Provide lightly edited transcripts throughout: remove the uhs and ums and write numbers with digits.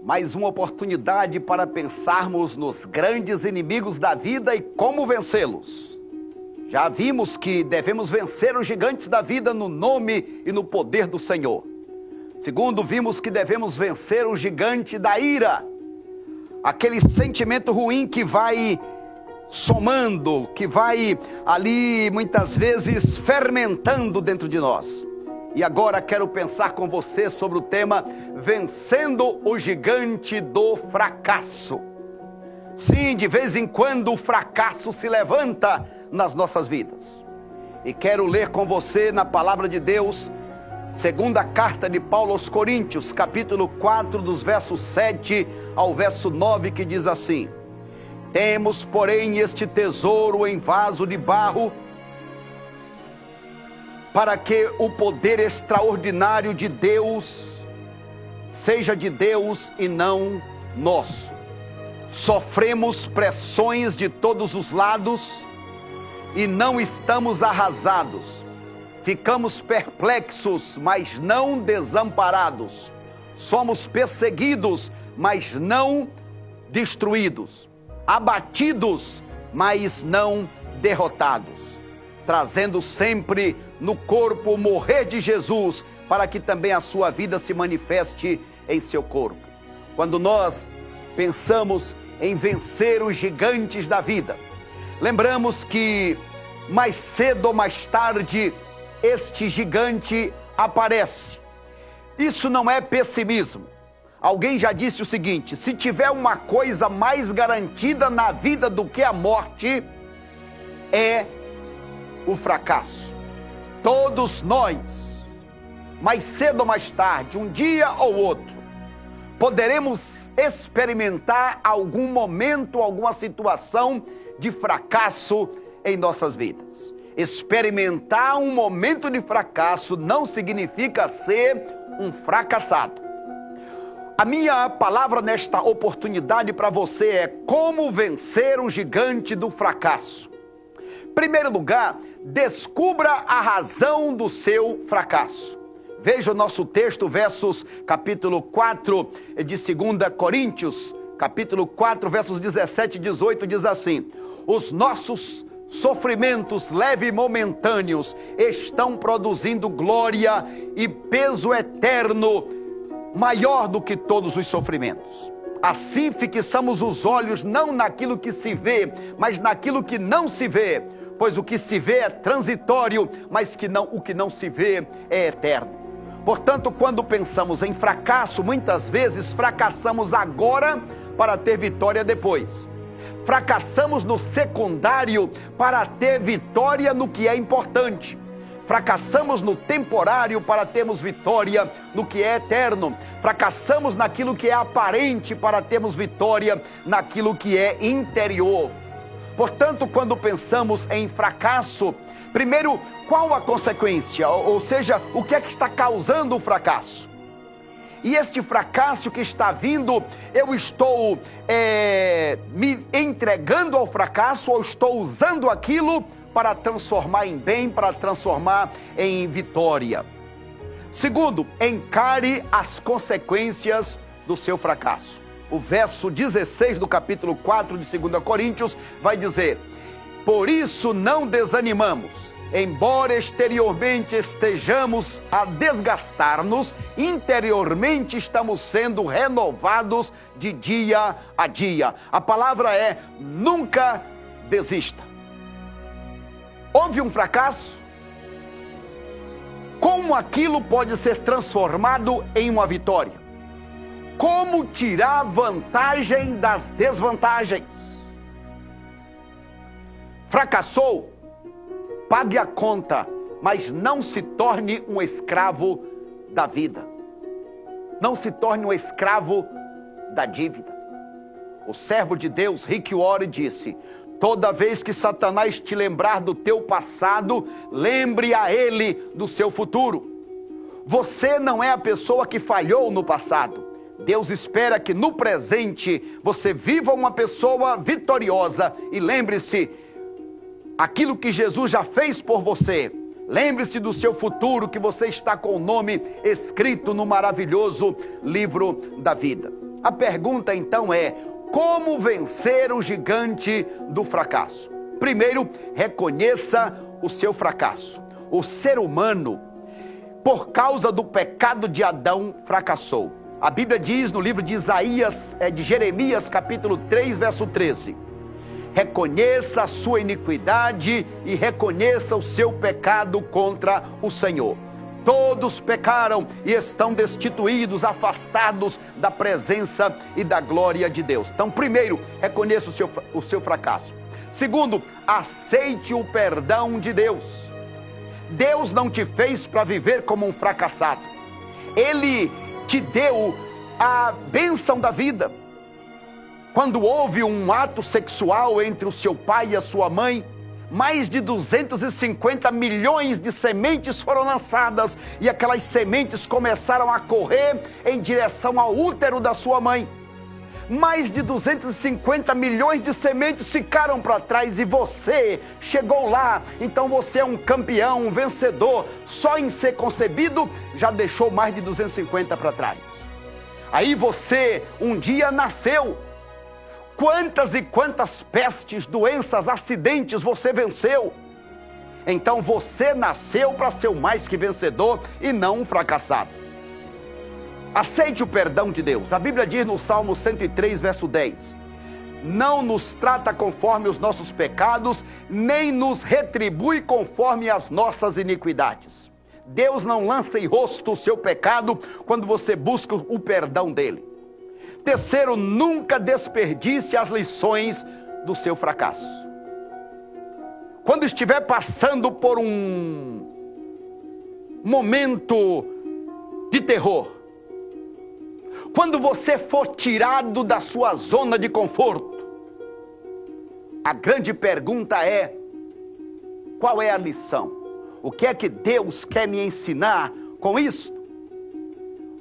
Mais uma oportunidade para pensarmos nos grandes inimigos da vida e como vencê-los. Já vimos que devemos vencer os gigantes da vida no nome e no poder do Senhor. Segundo, vimos que devemos vencer o gigante da ira, aquele sentimento ruim que vai somando, que vai ali muitas vezes fermentando dentro de nós. E agora quero pensar com você sobre o tema vencendo o gigante do fracasso. Sim, de vez em quando o fracasso se levanta nas nossas vidas. E quero ler com você na palavra de Deus, segunda carta de Paulo aos Coríntios, capítulo 4, dos versos 7 ao verso 9, que diz assim: temos, porém, este tesouro em vaso de barro, para que o poder extraordinário de Deus seja de Deus e não nosso. Sofremos pressões de todos os lados e não estamos arrasados. Ficamos perplexos, mas não desamparados. Somos perseguidos, mas não destruídos. Abatidos, mas não derrotados. Trazendo sempre no corpo o morrer de Jesus, para que também a sua vida se manifeste em seu corpo. Quando nós pensamos em vencer os gigantes da vida, lembramos que mais cedo ou mais tarde este gigante aparece. Isso não é pessimismo. Alguém já disse o seguinte: se tiver uma coisa mais garantida na vida do que a morte, é o fracasso. Todos nós, mais cedo ou mais tarde, um dia ou outro, poderemos experimentar algum momento, alguma situação de fracasso em nossas vidas. Experimentar um momento de fracasso não significa ser um fracassado. A minha palavra nesta oportunidade para você é como vencer o gigante do fracasso. Em primeiro lugar, descubra a razão do seu fracasso. Veja o nosso texto, versos capítulo 4 de 2 Coríntios, capítulo 4, versos 17 e 18, diz assim: os nossos sofrimentos leves e momentâneos estão produzindo glória e peso eterno maior do que todos os sofrimentos. Assim fixamos os olhos não naquilo que se vê, mas naquilo que não se vê, pois o que se vê é transitório, mas o que não se vê é eterno. Portanto, quando pensamos em fracasso, muitas vezes fracassamos agora para ter vitória depois. Fracassamos no secundário para ter vitória no que é importante. Fracassamos no temporário para termos vitória no que é eterno. Fracassamos naquilo que é aparente para termos vitória naquilo que é interior. Portanto, quando pensamos em fracasso, primeiro, qual a consequência? Ou seja, o que é que está causando o fracasso? E este fracasso que está vindo, eu estou me entregando ao fracasso ou estou usando aquilo para transformar em bem, para transformar em vitória? Segundo, encare as consequências do seu fracasso. O verso 16 do capítulo 4 de 2 Coríntios vai dizer: por isso não desanimamos, embora exteriormente estejamos a desgastar-nos, interiormente estamos sendo renovados de dia a dia. A palavra é: nunca desista. Houve um fracasso? Como aquilo pode ser transformado em uma vitória? Como tirar vantagem das desvantagens? Fracassou? Pague a conta, mas não se torne um escravo da vida. Não se torne um escravo da dívida. O servo de Deus, Rick Warren, disse: toda vez que Satanás te lembrar do teu passado, lembre a ele do seu futuro. Você não é a pessoa que falhou no passado. Deus espera que no presente você viva uma pessoa vitoriosa. E lembre-se, aquilo que Jesus já fez por você. Lembre-se do seu futuro, que você está com o nome escrito no maravilhoso livro da vida. A pergunta então é: como vencer o gigante do fracasso? Primeiro, reconheça o seu fracasso. O ser humano, por causa do pecado de Adão, fracassou. A Bíblia diz no livro de Jeremias, capítulo 3, verso 13: reconheça a sua iniquidade e reconheça o seu pecado contra o Senhor. Todos pecaram e estão destituídos, afastados da presença e da glória de Deus. Então, primeiro, reconheça o seu fracasso. Segundo, aceite o perdão de Deus. Deus não te fez para viver como um fracassado. Ele te deu a bênção da vida. Quando houve um ato sexual entre o seu pai e a sua mãe, mais de 250 milhões de sementes foram lançadas e aquelas sementes começaram a correr em direção ao útero da sua mãe. Mais de 250 milhões de sementes ficaram para trás e você chegou lá. Então você é um campeão, um vencedor. Só em ser concebido já deixou mais de 250 para trás. Aí você um dia nasceu. Quantas e quantas pestes, doenças, acidentes você venceu? Então você nasceu para ser o mais que vencedor e não um fracassado. Aceite o perdão de Deus. A Bíblia diz no Salmo 103, verso 10: não nos trata conforme os nossos pecados, nem nos retribui conforme as nossas iniquidades. Deus não lança em rosto o seu pecado quando você busca o perdão dele. Terceiro, nunca desperdice as lições do seu fracasso. Quando estiver passando por um momento de terror, quando você for tirado da sua zona de conforto, a grande pergunta é: qual é a lição? O que é que Deus quer me ensinar com isso?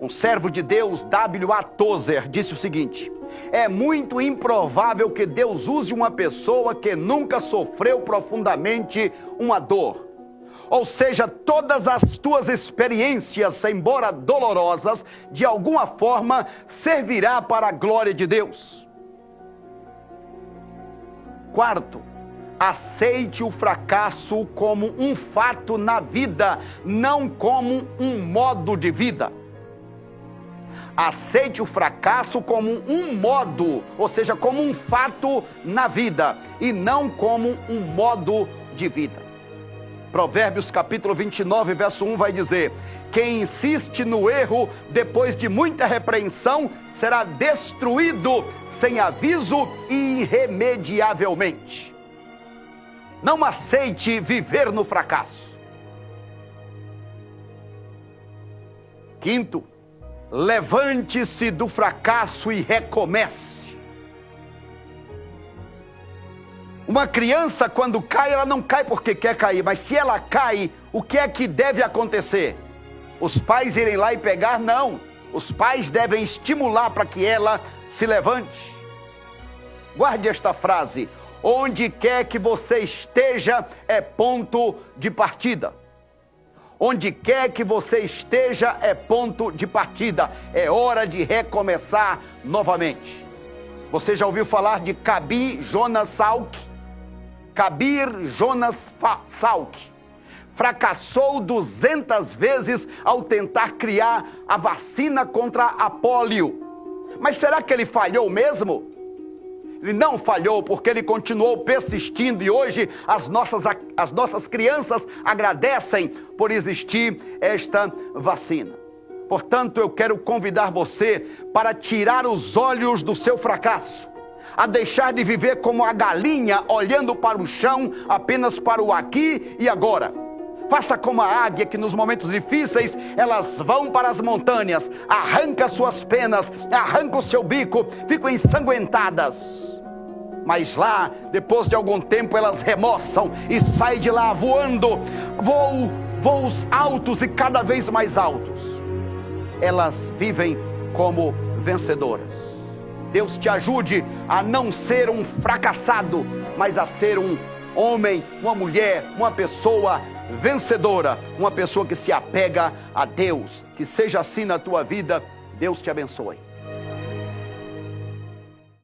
Um servo de Deus, W.A. Tozer, disse o seguinte: é muito improvável que Deus use uma pessoa que nunca sofreu profundamente uma dor. Ou seja, todas as tuas experiências, embora dolorosas, de alguma forma servirá para a glória de Deus. Quarto, aceite o fracasso como um fato na vida, não como um modo de vida. Aceite o fracasso como um modo, ou seja, como um fato na vida, e não como um modo de vida. Provérbios capítulo 29, verso 1 vai dizer: quem insiste no erro depois de muita repreensão será destruído sem aviso e irremediavelmente. Não aceite viver no fracasso. Quinto, levante-se do fracasso e recomece. Uma criança, quando cai, ela não cai porque quer cair, mas se ela cai, o que é que deve acontecer? Os pais irem lá e pegar? Não. Os pais devem estimular para que ela se levante. Guarde esta frase: onde quer que você esteja é ponto de partida. Onde quer que você esteja é ponto de partida. É hora de recomeçar novamente. Você já ouviu falar de Kabir Jonas Salk? Kabir Jonas Salk fracassou 200 vezes ao tentar criar a vacina contra a polio. Mas será que ele falhou mesmo? Ele não falhou, porque ele continuou persistindo, e hoje as nossas crianças agradecem por existir esta vacina. Portanto, eu quero convidar você para tirar os olhos do seu fracasso, a deixar de viver como a galinha, olhando para o chão, apenas para o aqui e agora. Faça como a águia, que nos momentos difíceis elas vão para as montanhas, arranca suas penas, arranca o seu bico, ficam ensanguentadas. Mas lá, depois de algum tempo, elas remoçam e saem de lá voando, voos altos e cada vez mais altos. Elas vivem como vencedoras. Deus te ajude a não ser um fracassado, mas a ser um homem, uma mulher, uma pessoa vencedora, uma pessoa que se apega a Deus. Que seja assim na tua vida. Deus te abençoe.